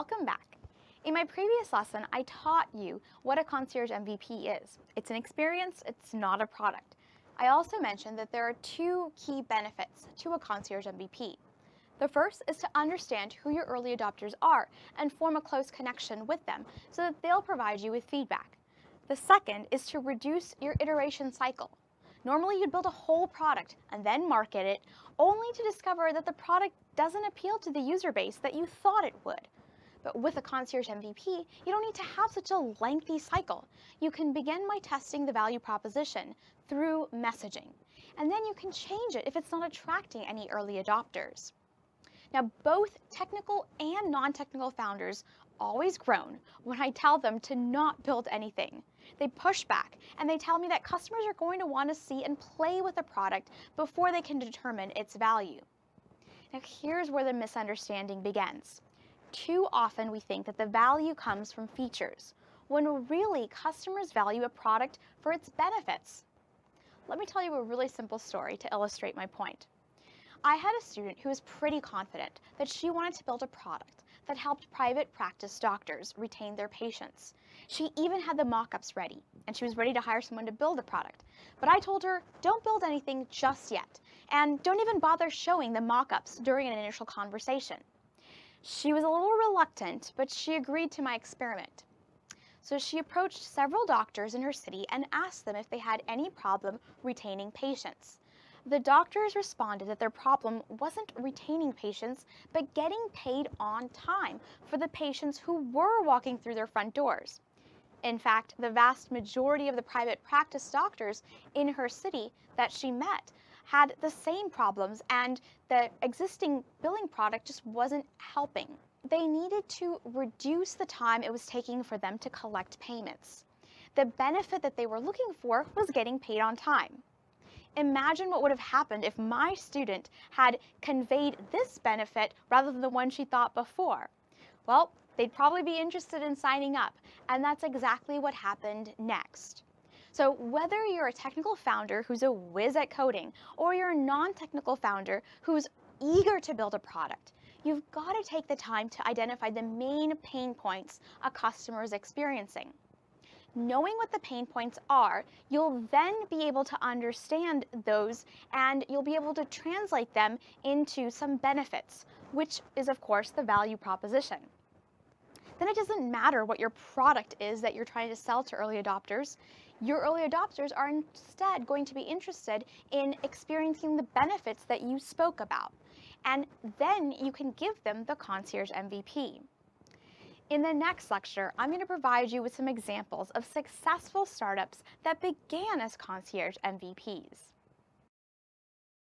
Welcome back. In my previous lesson, I taught you what a concierge MVP is. It's an experience, it's not a product. I also mentioned that there are two key benefits to a concierge MVP. The first is to understand who your early adopters are and form a close connection with them so that they'll provide you with feedback. The second is to reduce your iteration cycle. Normally, you'd build a whole product and then market it, only to discover that the product doesn't appeal to the user base that you thought it would. But with a concierge MVP, you don't need to have such a lengthy cycle. You can begin by testing the value proposition through messaging, and then you can change it if it's not attracting any early adopters. Now, both technical and non-technical founders always groan when I tell them to not build anything. They push back and they tell me that customers are going to want to see and play with a product before they can determine its value. Now, here's where the misunderstanding begins. Too often we think that the value comes from features, when really customers value a product for its benefits. Let me tell you a really simple story to illustrate my point. I had a student who was pretty confident that she wanted to build a product that helped private practice doctors retain their patients. She even had the mock-ups ready, and she was ready to hire someone to build the product. But I told her, don't build anything just yet, and don't even bother showing the mock-ups during an initial conversation. She was a little reluctant, but she agreed to my experiment. So she approached several doctors in her city and asked them if they had any problem retaining patients. The doctors responded that their problem wasn't retaining patients, but getting paid on time for the patients who were walking through their front doors. In fact, the vast majority of the private practice doctors in her city that she met had the same problems, and the existing billing product just wasn't helping. They needed to reduce the time it was taking for them to collect payments. The benefit that they were looking for was getting paid on time. Imagine what would have happened if my student had conveyed this benefit rather than the one she thought before. Well, they'd probably be interested in signing up, and that's exactly what happened next. So whether you're a technical founder who's a whiz at coding, or you're a non-technical founder who's eager to build a product, you've got to take the time to identify the main pain points a customer is experiencing. Knowing what the pain points are, you'll then be able to understand those, and you'll be able to translate them into some benefits, which is, of course, the value proposition. Then it doesn't matter what your product is that you're trying to sell to early adopters. Your early adopters are instead going to be interested in experiencing the benefits that you spoke about. And then you can give them the concierge MVP. In the next lecture, I'm going to provide you with some examples of successful startups that began as concierge MVPs.